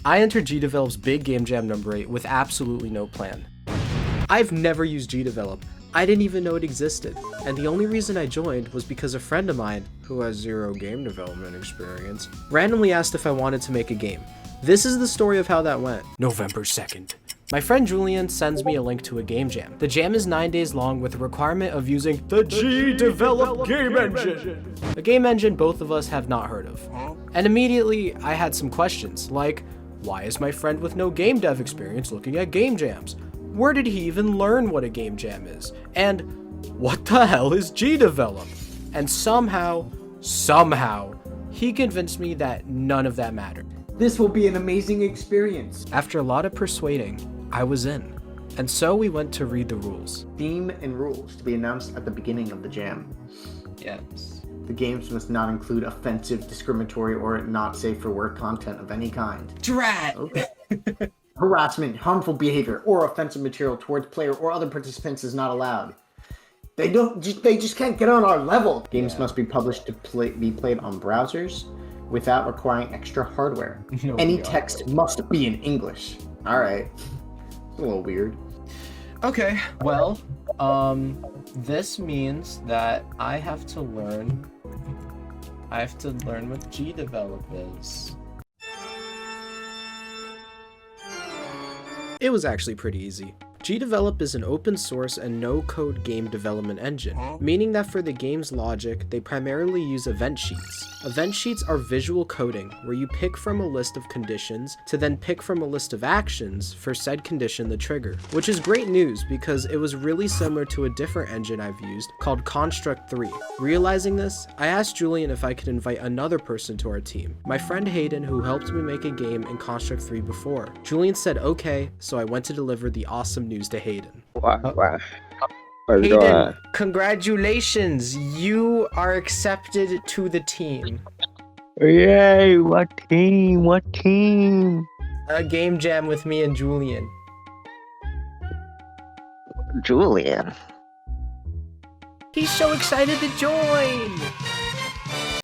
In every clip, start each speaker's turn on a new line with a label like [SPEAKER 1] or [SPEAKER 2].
[SPEAKER 1] I entered GDevelop's big game jam number 8 with absolutely no plan. I've never used GDevelop. I didn't even know it existed, and the only reason I joined was because a friend of mine, who has 0 game development experience, randomly asked if I wanted to make a game. This is the story of how that went. November 2nd. My friend Julian sends me a link to a game jam. The jam is 9 days long with a requirement of using the GDevelop game engine. A game engine both of us have not heard of. And immediately I had some questions, like, why is my friend with no game dev experience looking at game jams? Where did he even learn what a game jam is? And what the hell is GDevelop? And somehow, he convinced me that none of that mattered.
[SPEAKER 2] This will be an amazing experience.
[SPEAKER 1] After a lot of persuading, I was in. And so we went to read the rules.
[SPEAKER 2] Theme and rules to be announced at the beginning of the jam.
[SPEAKER 3] Yes.
[SPEAKER 2] The games must not include offensive, discriminatory, or not safe for work content of any kind.
[SPEAKER 3] Drat!
[SPEAKER 2] Okay. Harassment, harmful behavior, or offensive material towards player or other participants is not allowed. They just can't get on our level. Games must be published to be played on browsers without requiring extra hardware.
[SPEAKER 3] No,
[SPEAKER 2] Any text must be in English. All right. It's a little weird.
[SPEAKER 3] Okay, well, this means that I have to learn what GDevelop is.
[SPEAKER 1] It was actually pretty easy. GDevelop is an open source and no-code game development engine, meaning that for the game's logic, they primarily use event sheets. Event sheets are visual coding, where you pick from a list of conditions to then pick from a list of actions for said condition the trigger, which is great news because it was really similar to a different engine I've used called Construct 3. Realizing this, I asked Julian if I could invite another person to our team, my friend Hayden, who helped me make a game in Construct 3 before. Julian said okay, so I went to deliver the awesome news to Hayden.
[SPEAKER 4] Wow.
[SPEAKER 1] Hayden, congratulations! You are accepted to the team.
[SPEAKER 4] Yay! What team? What team?
[SPEAKER 1] A game jam with me and Julian.
[SPEAKER 4] Julian.
[SPEAKER 1] He's so excited to join!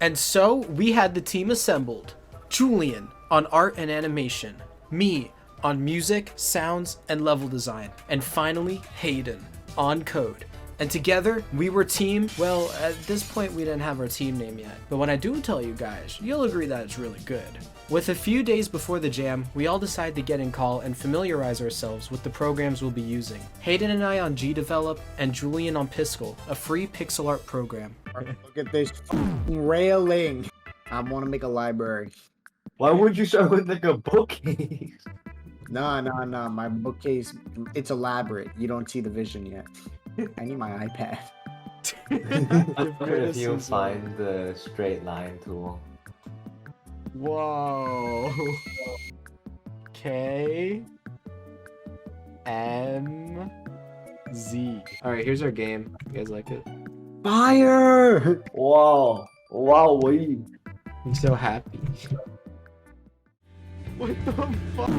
[SPEAKER 1] And so, we had the team assembled. Julian on art and animation. Me on music, sounds, and level design. And finally, Hayden on code. And together, we were team. Well, at this point, we didn't have our team name yet. But when I do tell you guys, you'll agree that it's really good. With a few days before the jam, we all decided to get in call and familiarize ourselves with the programs we'll be using. Hayden and I on GDevelop, and Julian on Piskel, a free pixel art program.
[SPEAKER 2] Look at this railing. I want to make a library.
[SPEAKER 5] Why would you start with like a bookcase?
[SPEAKER 2] No. My bookcase, it's elaborate. You don't see the vision yet. I need my iPad.
[SPEAKER 5] If you find the straight line tool.
[SPEAKER 1] Whoa. K M Z. Alright, here's our game. You guys like it?
[SPEAKER 2] Fire!
[SPEAKER 5] Wow. Wow, we.
[SPEAKER 1] I'm so happy. What the fuck?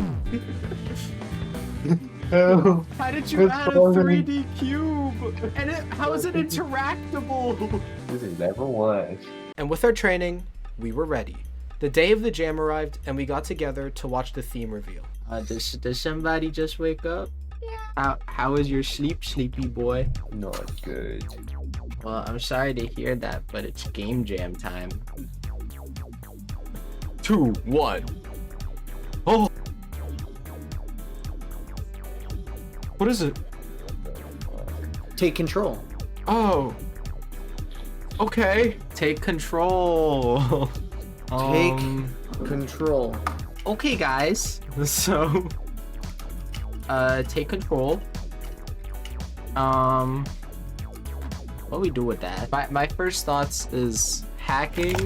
[SPEAKER 1] How did you add a 3D cube? And how is it interactable?
[SPEAKER 5] This is level 1.
[SPEAKER 1] And with our training, we were ready. The day of the jam arrived, and we got together to watch the theme reveal. Does somebody just wake up? Yeah. How is your sleep, sleepy boy?
[SPEAKER 5] Not good.
[SPEAKER 1] Well, I'm sorry to hear that, but it's game jam time. 2, 1. Oh! What is it?
[SPEAKER 2] Take control.
[SPEAKER 1] Oh! Okay. Take control.
[SPEAKER 2] Take control.
[SPEAKER 1] Okay, guys. So, take control. What do we do with that? My first thoughts is hacking,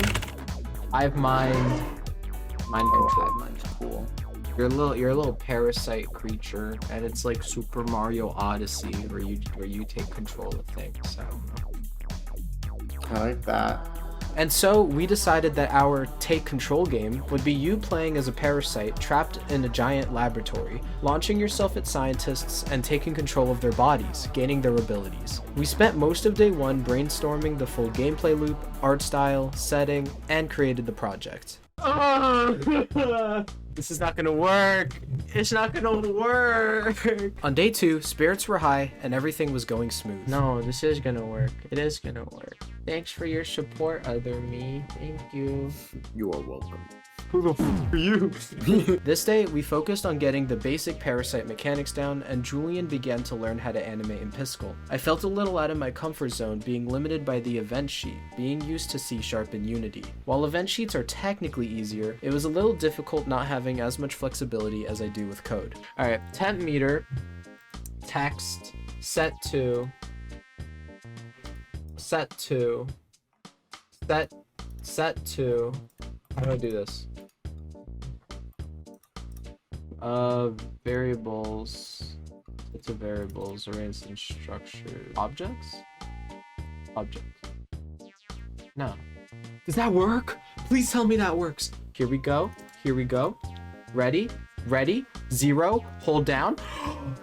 [SPEAKER 1] hive mind control. Mind's cool. You're a little parasite creature, and it's like Super Mario Odyssey, where you take control of things. I don't know.
[SPEAKER 2] I like that.
[SPEAKER 1] And so we decided that our take control game would be you playing as a parasite trapped in a giant laboratory, launching yourself at scientists and taking control of their bodies, gaining their abilities. We spent most of day one brainstorming the full gameplay loop, art style, setting, and created the project. This is not gonna work. It's not gonna work. On day 2, spirits were high and everything was going smooth. No, this is gonna work. It is gonna work. Thanks for your support, other me. Thank you.
[SPEAKER 2] You are welcome.
[SPEAKER 1] Who the f are you? This day, we focused on getting the basic parasite mechanics down, and Julian began to learn how to animate in Piscal. I felt a little out of my comfort zone, being limited by the event sheet, being used to C# and Unity. While event sheets are technically easier, it was a little difficult not having as much flexibility as I do with code. Alright, temp meter, text, set to, how do I do this? Variables, sets of variables, arrays and structures. Objects? Objects. No. Does that work? Please tell me that works. Here we go. Here we go. Ready? Ready? 0. Hold down.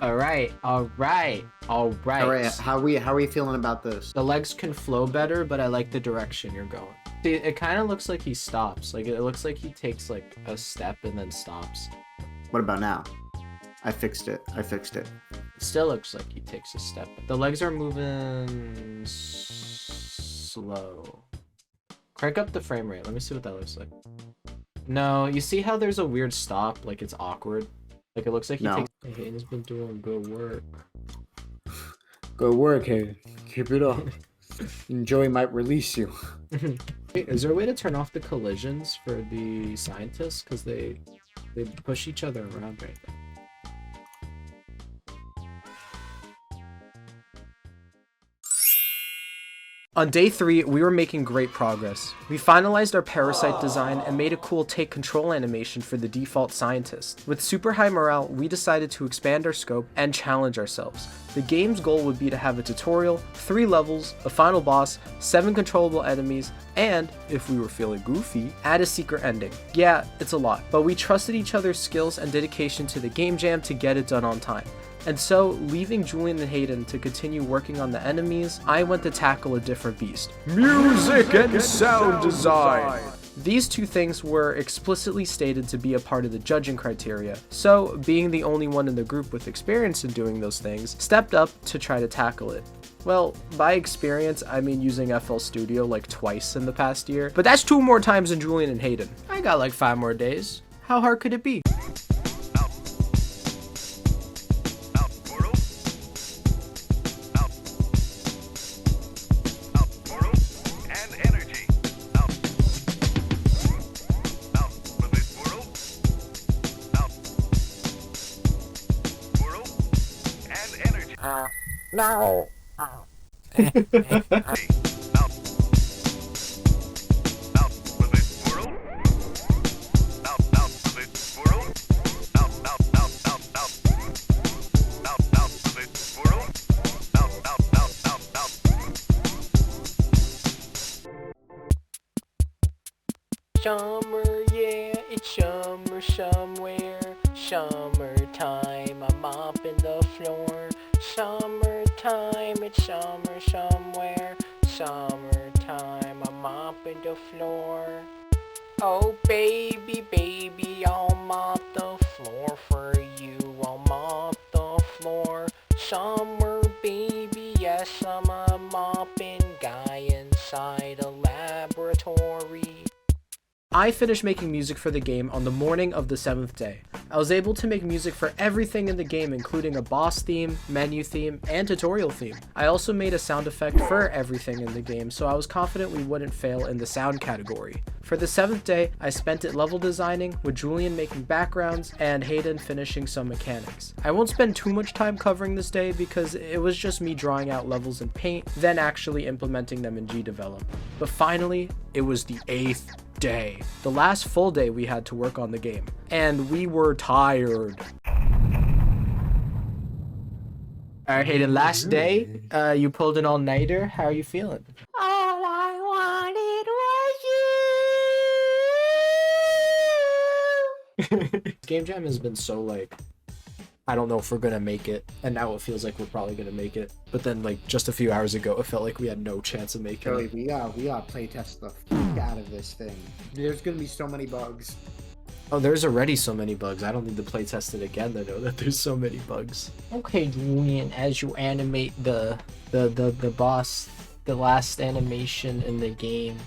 [SPEAKER 1] Alright. Alright. Alright.
[SPEAKER 2] Alright, how are we feeling about this?
[SPEAKER 1] The legs can flow better, but I like the direction you're going. See, it kind of looks like he stops. Like, it looks like he takes, like, a step and then stops.
[SPEAKER 2] What about now? I fixed it. I fixed it.
[SPEAKER 1] It still looks like he takes a step. The legs are moving slow. Crank up the frame rate. Let me see what that looks like. No, you see how there's a weird stop? Like, it's awkward. Like, it looks like he takes... Hayden's been doing good work.
[SPEAKER 2] Good work, Hayden. Keep it up. Joey might release you.
[SPEAKER 1] Wait, is there a way to turn off the collisions for the scientists? Because they push each other around right now. On day 3, we were making great progress. We finalized our parasite design and made a cool take control animation for the default scientist. With super high morale, we decided to expand our scope and challenge ourselves. The game's goal would be to have a tutorial, 3 levels, a final boss, 7 controllable enemies, and, if we were feeling goofy, add a secret ending. Yeah, it's a lot, but we trusted each other's skills and dedication to the game jam to get it done on time. And so, leaving Julian and Hayden to continue working on the enemies, I went to tackle a different beast. Music and sound design! These 2 things were explicitly stated to be a part of the judging criteria, so being the only one in the group with experience in doing those things, stepped up to try to tackle it. Well, by experience, I mean using FL Studio like twice in the past year, but that's 2 more times than Julian and Hayden. I got like 5 more days. How hard could it be?
[SPEAKER 6] No. Summer, yeah, it's summer somewhere. Summertime, I'm mopping the floor. Summertime, it's summer somewhere. Summertime, I'm mopping the floor. Oh baby, baby, I'll mop the floor for you. I'll mop the floor. Summer, baby, yes, I'm a mopping guy inside a laboratory.
[SPEAKER 1] I finished making music for the game on the morning of the 7th day. I was able to make music for everything in the game, including a boss theme, menu theme, and tutorial theme. I also made a sound effect for everything in the game, so I was confident we wouldn't fail in the sound category. For the 7th day, I spent it level designing, with Julian making backgrounds and Hayden finishing some mechanics. I won't spend too much time covering this day because it was just me drawing out levels in Paint, then actually implementing them in GDevelop. But finally, it was the 8th day. The last full day we had to work on the game, and we were tired. Alright, Hayden, last day, you pulled an all-nighter. How are you feeling?
[SPEAKER 6] All I wanted was you.
[SPEAKER 1] Game Jam has been so, like, I don't know if we're gonna make it, and now it feels like we're probably gonna make it. But then, like, just a few hours ago, it felt like we had no chance of making
[SPEAKER 2] Joey,
[SPEAKER 1] it.
[SPEAKER 2] we got playtest the fuck out of this thing. There's gonna be so many bugs.
[SPEAKER 1] Oh, there's already so many bugs. I don't need to play test it again to know that there's so many bugs.
[SPEAKER 6] Okay, Julian, as you animate the boss, the last animation in the game,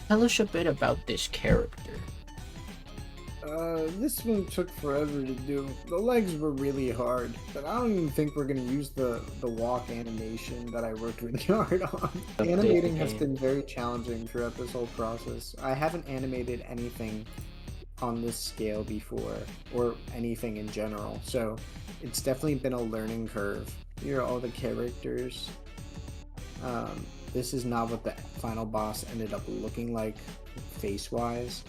[SPEAKER 6] tell us a bit about this character.
[SPEAKER 2] This one took forever to do. The legs were really hard, but I don't even think we're gonna use the walk animation that I worked really hard on. Animating has been very challenging throughout this whole process. I haven't animated anything on this scale before, or anything in general, so it's definitely been a learning curve. Here are all the characters. This is not what the final boss ended up looking like face-wise.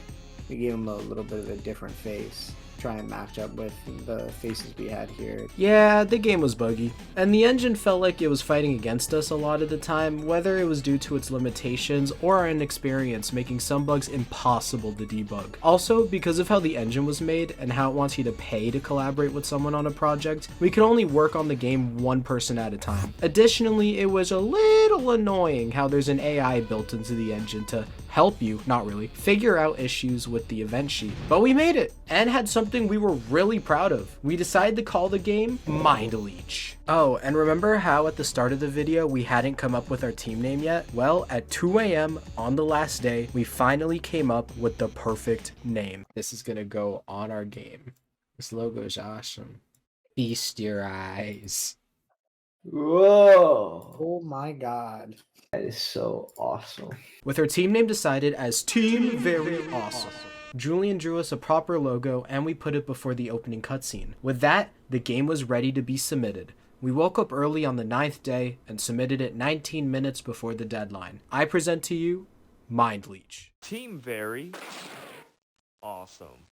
[SPEAKER 2] We gave him a little bit of a different face, try and match up with the faces we had here.
[SPEAKER 1] Yeah, the game was buggy, and the engine felt like it was fighting against us a lot of the time, whether it was due to its limitations or our inexperience making some bugs impossible to debug. Also, because of how the engine was made and how it wants you to pay to collaborate with someone on a project, we could only work on the game one person at a time. Additionally, it was a little annoying how there's an AI built into the engine to help you, not really, figure out issues with the event sheet. But we made it, and had something we were really proud of. We decided to call the game Leech. Oh, and remember how at the start of the video we hadn't come up with our team name yet? Well, at 2 a.m. on the last day, we finally came up with the perfect name. This is gonna go on our game. This logo is awesome. Feast your eyes.
[SPEAKER 5] Whoa.
[SPEAKER 2] Oh my god.
[SPEAKER 5] That is so awesome.
[SPEAKER 1] With our team name decided as Team Very Awesome, Julian drew us a proper logo and we put it before the opening cutscene. With that, the game was ready to be submitted. We woke up early on the 9th day and submitted it 19 minutes before the deadline. I present to you Leech.
[SPEAKER 7] Team Very Awesome.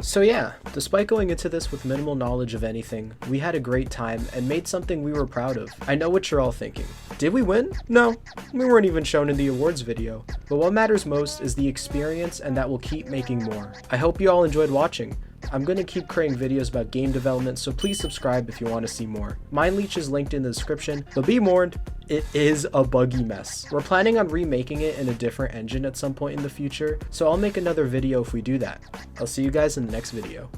[SPEAKER 1] So yeah, despite going into this with minimal knowledge of anything, we had a great time and made something we were proud of. I know what you're all thinking. Did we win? No, we weren't even shown in the awards video. But what matters most is the experience, and that will keep making more. I hope you all enjoyed watching. I'm going to keep creating videos about game development, so please subscribe if you want to see more. Leech is linked in the description, but be warned, it is a buggy mess. We're planning on remaking it in a different engine at some point in the future, so I'll make another video if we do that. I'll see you guys in the next video.